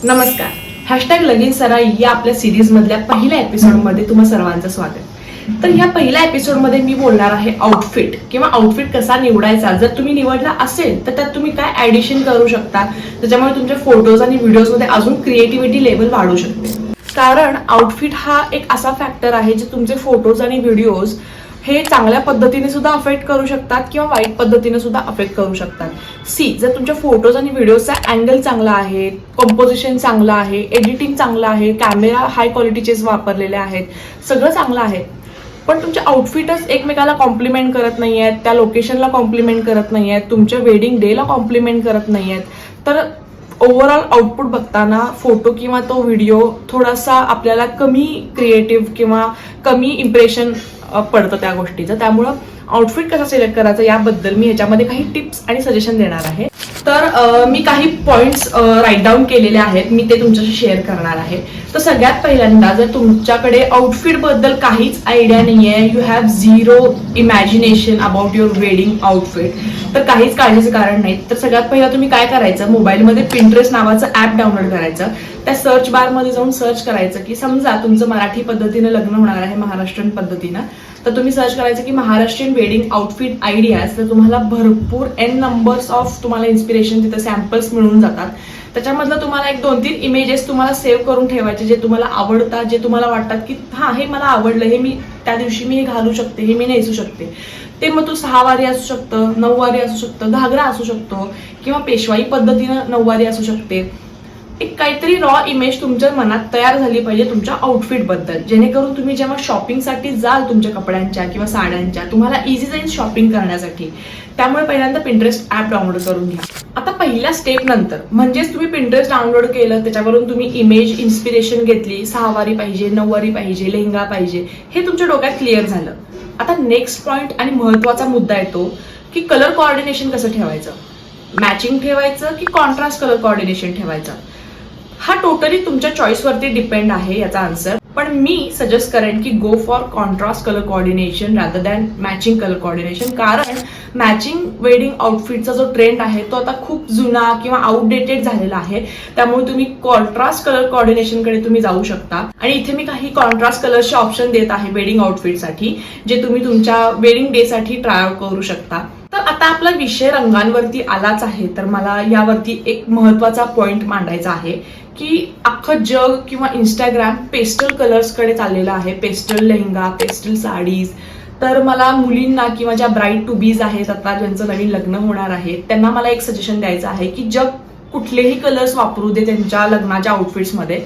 नमस्कार. हॅशटॅग लगीन सराई या आपल्या सिरीज मधल्या पहिल्या एपिसोडमध्ये तुम्हा सर्वांचं स्वागत. तर या पहिल्या एपिसोडमध्ये मी बोलणार आहे आउटफिट किंवा आउटफिट कसा निवडायचा. जर तुम्ही निवडला असेल तर त्यात तुम्ही काय ऍडिशन करू शकता, त्याच्यामुळे तुमच्या फोटोज आणि व्हिडिओजमध्ये अजून क्रिएटिव्हिटी लेवल वाढू शकते. कारण आउटफिट हा एक असा फॅक्टर आहे जे तुमचे फोटोज आणि व्हिडिओज हे चांगल्या पद्धतीने सुद्धा अफेक्ट करू शकतात किंवा वाईट पद्धतीने सुद्धा अफेक्ट करू शकतात. जर तुमच्या फोटोज आणि व्हिडिओचा अँगल चांगला आहे, कंपोजिशन चांगलं आहे, एडिटिंग चांगलं आहे, कॅमेरा हाय क्वालिटीचेच वापरलेले आहेत, सगळं चांगलं आहे, पण तुमचे आउटफिटच एकमेकाला कॉम्प्लिमेंट करत नाही आहेत, त्या लोकेशनला कॉम्प्लिमेंट करत नाही आहेत, तुमच्या वेडिंग डेला कॉम्प्लिमेंट करत नाही आहेत, तर ओव्हरऑल आउटपुट बघताना फोटो किंवा तो व्हिडिओ थोडासा आपल्याला कमी क्रिएटिव्ह किंवा कमी इम्प्रेशन पडतं त्या गोष्टीचं. त्यामुळं आउटफिट कसा सिलेक्ट करायचा याबद्दल मी ह्याच्यामध्ये काही टिप्स आणि सजेशन देणार आहे. तर मी काही पॉइंट्स राईट डाऊन केलेले आहेत, मी ते तुमच्याशी शेअर करणार आहे. तर सगळ्यात पहिल्यांदा, जर तुमच्याकडे आउटफिट बद्दल काहीच आयडिया नाहीये, you have zero imagination about your wedding outfit, तर काहीच काळजीचं कारण नाही. तर सगळ्यात पहिला तुम्ही काय करायचं, मोबाईलमध्ये पिंटरेस्ट नावाचं ऍप डाउनलोड करायचं. त्या सर्च बारमध्ये जाऊन सर्च करायचं की समजा तुमचं मराठी पद्धतीनं लग्न होणार आहे, महाराष्ट्रीयन पद्धतीनं, तर तुम्ही सर्च करायचं की महाराष्ट्रीयन वेडिंग आउटफिट आयडियाज. तर तुम्हाला भरपूर एन नंबर्स ऑफ तुम्हाला इन्स्पिरेशन तिथं सॅम्पल्स मिळून जातात. त्याच्यामधलं तुम्हाला एक 2-3 इमेजेस तुम्हाला सेव्ह करून ठेवायचे जे तुम्हाला आवडतात, जे तुम्हाला वाटतात की हा हे मला आवडलं, हे मी त्या दिवशी मी हे घालू शकते, हे मी नेसू शकते. ते मग तू 6 वारी असू शकतं, 9 वारी असू शकतं, घागरा असू शकतो किंवा पेशवाई पद्धतीनं 9 वारी असू शकते. एक काहीतरी रॉ इमेज तुमच्या मनात तयार झाली पाहिजे तुमच्या आउटफिट बद्दल, जेणेकरून तुम्ही जेव्हा शॉपिंगसाठी जाल तुमच्या कपड्यांच्या किंवा साड्यांच्या, तुम्हाला इझी जाईल शॉपिंग करण्यासाठी. त्यामुळे पहिल्यांदा पिंटरेस्ट ऍप डाउनलोड करून घ्या. आता पहिल्या स्टेप नंतर म्हणजेच तुम्ही पिंटरेस्ट डाउनलोड केलं, त्याच्यावरून तुम्ही इमेज इन्स्पिरेशन घेतली, 6 वारी पाहिजे, 9 वारी पाहिजे, लेहंगा पाहिजे, हे तुमच्या डोक्यात क्लिअर झालं. आता नेक्स्ट पॉइंट आणि महत्वाचा मुद्दा येतो की कलर कोऑर्डिनेशन कसं ठेवायचं, मॅचिंग ठेवायचं की कॉन्ट्रास्ट कलर कोऑर्डिनेशन ठेवायचं. हा टोटली तुमच्या चॉईसवरती डिपेंड आहे याचा आन्सर. पण मी सजेस्ट करेन की go for contrast colour coordination rather than matching colour coordination. कारण मॅचिंग वेडिंग आउटफिटचा जो ट्रेंड आहे तो आता खूप जुना किंवा आउटडेटेड झालेला आहे. त्यामुळे तुम्ही कॉन्ट्रास्ट कलर कोऑर्डिनेशनकडे तुम्ही जाऊ शकता. आणि इथे मी काही कॉन्ट्रास्ट कलरचे ऑप्शन देत आहे वेडिंग आउटफिटसाठी, जे तुम्ही तुमच्या वेडिंग डे साठी ट्राय आउट करू शकता. तर आता आपला विषय रंगांवरती आलाच आहे, तर मला यावरती एक महत्वाचा पॉइंट मांडायचा आहे की अख्खं जग किंवा इंस्टाग्राम पेस्टल कलर्सकडे चाललेलं आहे. Pastel lehenga, pastel sarees. तर मला मुलींना किंवा ज्या ब्राईड टू बीज आहेत, आता ज्यांचं नवीन लग्न होणार आहे, त्यांना मला एक सजेशन द्यायचं आहे की जग कुठलेही कलर्स वापरू दे त्यांच्या लग्नाच्या आउटफिट्समध्ये,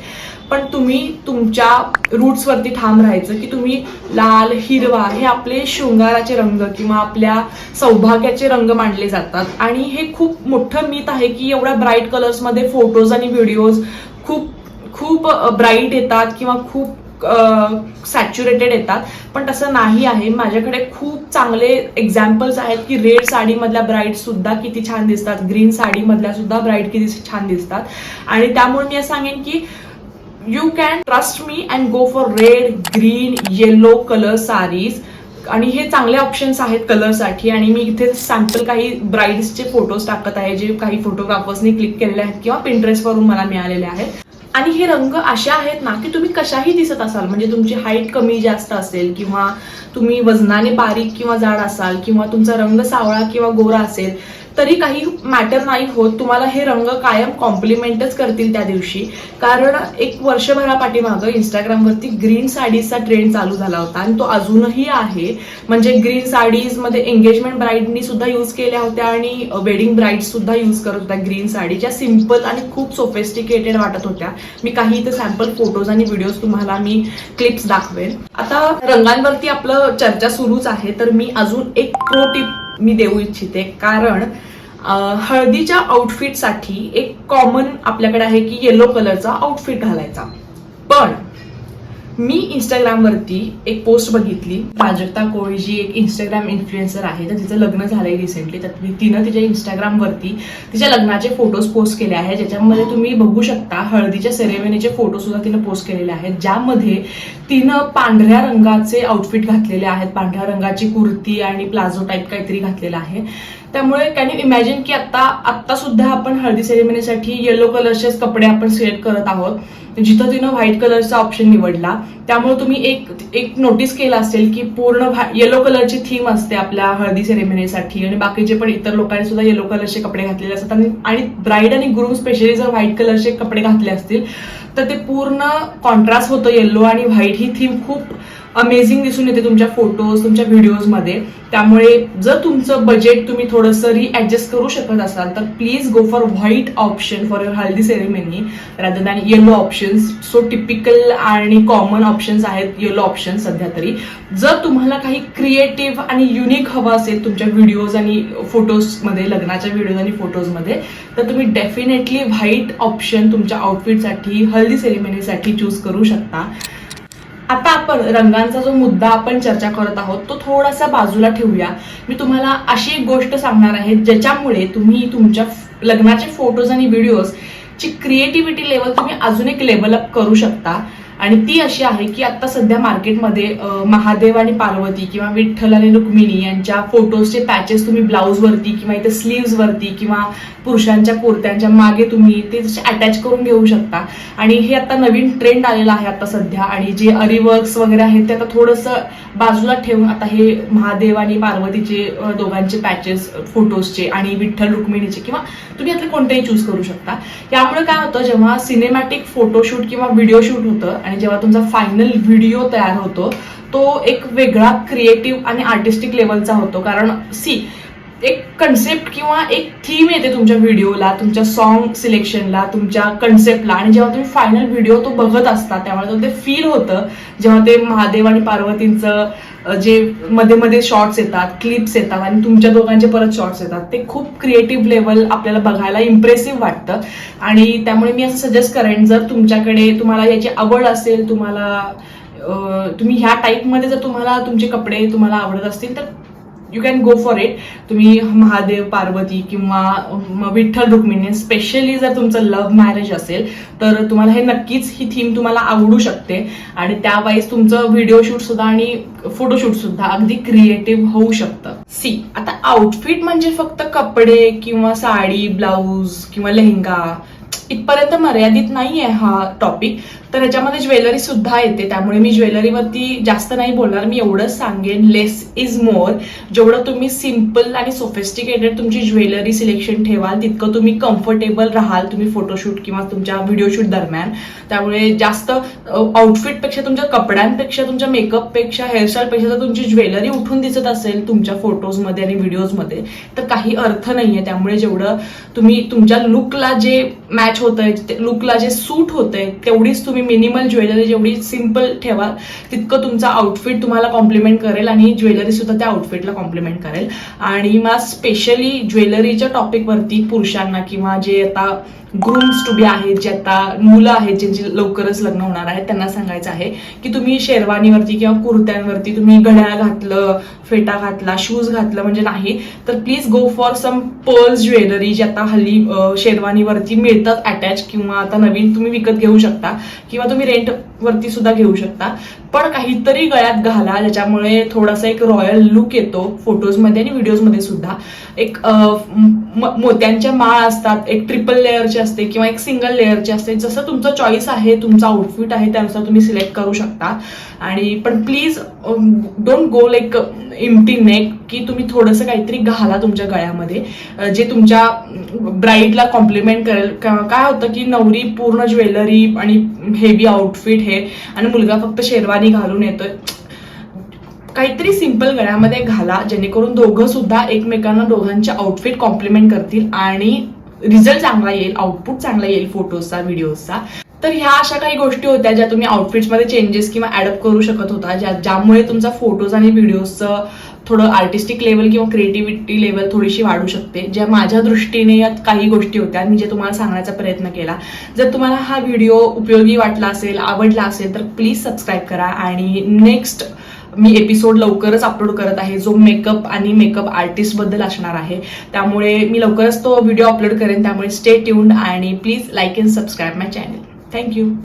पण तुम्ही तुमच्या रूट्सवरती ठाम राहायचं की तुम्ही लाल, हिरवा हे आपले शृंगाराचे रंग किंवा आपल्या सौभाग्याचे रंग मानले जातात. आणि हे खूप मोठं मिथ आहे की एवढ्या ब्राईट कलर्समध्ये फोटोज आणि व्हिडिओज खूप खूप ब्राईट येतात किंवा खूप सॅच्युरेटेड येतात, पण तसं नाही आहे. माझ्याकडे खूप चांगले एक्झाम्पल्स आहेत की रेड साडीमधल्या ब्राईड सुद्धा किती छान दिसतात, ग्रीन साडीमधल्या सुद्धा ब्राईड किती छान दिसतात. आणि त्यामुळे मी असं सांगेन की you can trust me and go for red, green, yellow colour sarees. आणि हे चांगले ऑप्शन्स आहेत कलरसाठी. आणि मी इथे सॅम्पल काही ब्राईड्सचे फोटोज टाकत आहे, जे काही फोटोग्राफर्सनी क्लिक केलेले आहेत किंवा पिंटरेस्टवरून मला मिळालेले आहेत. आणि हे रंग असे आहेत ना की तुम्ही कशाही दिसत असाल, म्हणजे तुमची हाईट कमी जास्त असेल किंवा तुम्ही वजनाने बारीक किंवा जाड असाल किंवा तुमचा रंग सावळा किंवा गोरा असेल, तरी काही मॅटर नाही होत. तुम्हाला हे रंग कायम कॉम्प्लिमेंटच करतील त्या दिवशी. कारण एक वर्षभरापाठीमागं इंस्टाग्रामवरती ग्रीन साडीजचा ट्रेंड चालू झाला होता आणि तो अजूनही आहे. म्हणजे ग्रीन साडीजमध्ये एंगेजमेंट ब्राईडनी सुद्धा यूज केल्या होत्या आणि वेडिंग ब्राईड सुद्धा यूज करत होत्या ग्रीन साडी, ज्या सिम्पल आणि खूप सोफिस्टिकेटेड वाटत होत्या. मी काही इथे सॅम्पल फोटोज आणि व्हिडिओज तुम्हाला मी क्लिप्स दाखवेन. आता रंगांवरती आपलं चर्चा सुरूच आहे, तर मी अजून एक प्रो टिप मी देऊ इच्छिते. कारण हळदीच्या आउटफिटसाठी एक कॉमन आपल्याकडे आहे की येलो कलरचा आउटफिट घालायचा. पण मी इंस्टाग्रामवरती एक पोस्ट बघितली, प्राजक्ता कोळी जी एक इंस्टाग्राम इन्फ्लुएन्सर आहे, तर तिचं लग्न झालंय रिसेंटली. तर तिनं तिच्या इंस्टाग्रामवरती तिच्या लग्नाचे फोटोज पोस्ट केले आहेत, ज्याच्यामध्ये तुम्ही बघू शकता हळदीच्या सेरेमनीचे फोटो सुद्धा तिनं पोस्ट केलेले आहेत, ज्यामध्ये तिनं पांढऱ्या रंगाचे आउटफिट घातलेले आहेत, पांढऱ्या रंगाची कुर्ती आणि प्लाझो टाईप काहीतरी घातलेलं आहे. त्यामुळे कॅन यू इमॅजिन की आता सुद्धा आपण हळदी सेरेमनीसाठी येलो कलरचेच कपडे आपण सिलेक्ट करत आहोत, जिथं तिनं व्हाईट कलरचा ऑप्शन निवडला. त्यामुळे तुम्ही एक नोटीस केलं असेल की पूर्ण येलो कलरची थीम असते आपल्या हळदी सेरेमनीसाठी, आणि बाकीचे पण इतर लोकांनी सुद्धा येलो कलरचे कपडे घातलेले असतात. आणि ब्राईड आणि ग्रूम स्पेशली जर व्हाईट कलरचे कपडे घातले असतील तर ते पूर्ण कॉन्ट्रास्ट होतं. येलो आणि व्हाईट ही थीम खूप अमेझिंग दिसून येते तुमच्या फोटोज, तुमच्या व्हिडिओजमध्ये. त्यामुळे जर तुमचं बजेट तुम्ही थोडंसं रिॲडजस्ट करू शकत असाल तर please go for white option for your haldi ceremony rather than yellow options. So typical आणि कॉमन ऑप्शन्स आहेत येलो ऑप्शन सध्या तरी. जर तुम्हाला काही क्रिएटिव्ह आणि युनिक हवं असेल तुमच्या व्हिडिओज आणि फोटोजमध्ये, लग्नाच्या व्हिडिओज आणि फोटोजमध्ये, तर तुम्ही डेफिनेटली व्हाईट ऑप्शन तुमच्या आउटफिटसाठी, हल्दी सेरेमनीसाठी चूज करू शकता. आता आपण रंगांचा जो मुद्दा आपण चर्चा करत आहोत तो थोडासा बाजूला ठेवूया. मी तुम्हाला अशी एक गोष्ट सांगणार आहे ज्याच्यामुळे तुम्ही तुमच्या लग्नाचे फोटोज आणि व्हिडिओज ची क्रिएटिव्हिटी लेवल तुम्ही अजून एक लेवल अप करू शकता. आणि ती अशी आहे की आता सध्या मार्केटमध्ये महादेव आणि पार्वती किंवा विठ्ठल आणि रुक्मिणी यांच्या फोटोजचे पॅचेस तुम्ही ब्लाऊजवरती किंवा इथे स्लीव्ज वरती किंवा पुरुषांच्या कुर्त्यांच्या मागे तुम्ही ते जसे अटॅच करून घेऊ शकता. आणि हे आता नवीन ट्रेंड आलेला आहे आता सध्या. आणि जे अरीवर्क्स वगैरे आहेत ते आता थोडंसं बाजूला ठेवून आता हे महादेव आणि पार्वतीचे दोघांचे पॅचेस फोटोजचे आणि विठ्ठल रुक्मिणीचे किंवा तुम्ही यातले कोणतेही चूज करू शकता. यामुळे काय होतं, जेव्हा सिनेमॅटिक फोटोशूट किंवा व्हिडिओ शूट होतं आणि जेव्हा तुमचा फायनल व्हिडिओ तयार होतो तो एक वेगळा क्रिएटिव्ह आणि आर्टिस्टिक लेवलचा होतो. कारण एक कन्सेप्ट किंवा एक थीम येते तुमच्या व्हिडिओला, तुमच्या सॉन्ग सिलेक्शनला, तुमच्या कन्सेप्टला. आणि जेव्हा तुम्ही फायनल व्हिडिओ तो बघत असता त्यामुळे ते फील होतं जेव्हा ते महादेव आणि पार्वतींचं जे मध्ये मध्ये शॉर्ट्स येतात, क्लिप्स येतात आणि तुमच्या दोघांचे परत शॉर्ट्स येतात, ते खूप क्रिएटिव्ह लेवल आपल्याला बघायला इम्प्रेसिव्ह वाटतं. आणि त्यामुळे मी असं सजेस्ट करेन, जर तुमच्याकडे तुम्हाला याची आवड असेल, तुम्ही ह्या टाईपमध्ये जर तुम्हाला तुमचे कपडे तुम्हाला आवडत असतील तर you can go for it. तुम्ही महादेव पार्वती किंवा विठ्ठल रुक्मिणी, स्पेशली जर तुमचं लव्ह मॅरेज असेल तर तुम्हाला हे नक्कीच ही थीम तुम्हाला आवडू शकते. आणि त्यावेळेस तुमचं व्हिडिओ शूट सुद्धा आणि फोटोशूट सुद्धा अगदी क्रिएटिव्ह होऊ शकतं. आता आउटफिट म्हणजे फक्त कपडे किंवा साडी, ब्लाऊज किंवा लेहंगा इथपर्यंत मर्यादित नाहीये हा टॉपिक. तर ह्याच्यामध्ये ज्वेलरी सुद्धा येते. त्यामुळे मी ज्वेलरीवरती जास्त नाही बोलणार. मी एवढंच सांगेन, लेस इज मोर. जेवढं तुम्ही सिम्पल आणि सोफिस्टिकेटेड तुमची ज्वेलरी सिलेक्शन ठेवाल तितकं तुम्ही कम्फर्टेबल राहाल तुम्ही फोटोशूट किंवा तुमच्या व्हिडिओ शूट दरम्यान. त्यामुळे जास्त आउटफिटपेक्षा, तुमच्या कपड्यांपेक्षा, तुमच्या मेकअपपेक्षा, हेअरस्टाईलपेक्षा जर तुमची ज्वेलरी उठून दिसत असेल तुमच्या फोटोजमध्ये आणि व्हिडिओजमध्ये तर काही अर्थ नाहीये. त्यामुळे जेवढं तुम्ही तुमच्या लुकला जे मॅच होतंय, लुकला जे सूट होतंय, तेवढीच तुम्ही मिनिमल ज्वेलरी जेवढी सिम्पल ठेवा तितकं तुमचा आउटफिट तुम्हाला कॉम्प्लिमेंट करेल आणि ज्वेलरी सुद्धा त्या आउटफिटला कॉम्प्लिमेंट करेल. आणि मला स्पेशली ज्वेलरीच्या टॉपिकवरती पुरुषांना किंवा जे आता ग्रूम्स टू बी आहेत, जे आता मुलं आहेत ज्यांची लवकरच लग्न होणार आहेत, त्यांना सांगायचं आहे की तुम्ही शेरवानीवरती किंवा कुर्त्यांवरती तुम्ही घड्याळ घातलं, फेटा घातला, शूज घातलं म्हणजे नाही, तर please go for some pearls jewellery जे आता हल्ली शेरवानीवरती मिळतात अटॅच, किंवा आता नवीन तुम्ही विकत घेऊ शकता किंवा तुम्ही रेंटवरती सुद्धा घेऊ शकता. पण काहीतरी गळ्यात घाला ज्याच्यामुळे थोडासा एक रॉयल लुक येतो फोटोजमध्ये आणि व्हिडिओजमध्ये सुद्धा. एक मोत्यांच्या माळ असतात, एक ट्रिपल लेअरची असते किंवा एक सिंगल लेअरची असते. जसं तुमचं चॉईस आहे, तुमचा आउटफिट आहे त्यानुसार तुम्ही सिलेक्ट करू शकता. आणि पण please don't go like empty neck, की तुम्ही थोडंसं काहीतरी घाला तुमच्या गळ्यामध्ये जे तुमच्या ब्राईडला कॉम्प्लिमेंट करेल. काय होतं की नवरी पूर्ण ज्वेलरी आणि हेवी आउटफिट हे आणि मुलगा फक्त शेरवानी घालून येतोय. काहीतरी सिंपल गळ्यामध्ये घाला जेणेकरून दोघं सुद्धा एकमेकांना दोघांचे आउटफिट कॉम्प्लिमेंट करतील आणि रिझल्ट चांगला येईल, आउटपुट चांगला येईल फोटोजचा, व्हिडिओजचा. तर ह्या अशा काही गोष्टी होत्या ज्या तुम्ही आउटफिट्समध्ये चेंजेस किंवा ऍडअप करू शकत होता, ज्यामुळे तुमचा फोटोज आणि व्हिडिओजचं थोडं आर्टिस्टिक लेवल किंवा क्रिएटिव्हिटी लेवल थोडीशी वाढू शकते. ज्या माझ्या दृष्टीने यात काही गोष्टी होत्या मी जे तुम्हाला सांगण्याचा प्रयत्न केला. जर तुम्हाला हा व्हिडिओ उपयोगी वाटला असेल, आवडला असेल तर प्लीज सबस्क्राईब करा. आणि नेक्स्ट मी एपिसोड लवकरच अपलोड करत आहे जो मेकअप आणि मेकअप आर्टिस्ट बद्दल असणार आहे. त्यामुळे मी लवकरच तो व्हिडिओ अपलोड करेन. त्यामुळे स्टे ट्यून्ड आणि please like and subscribe my channel. Thank you.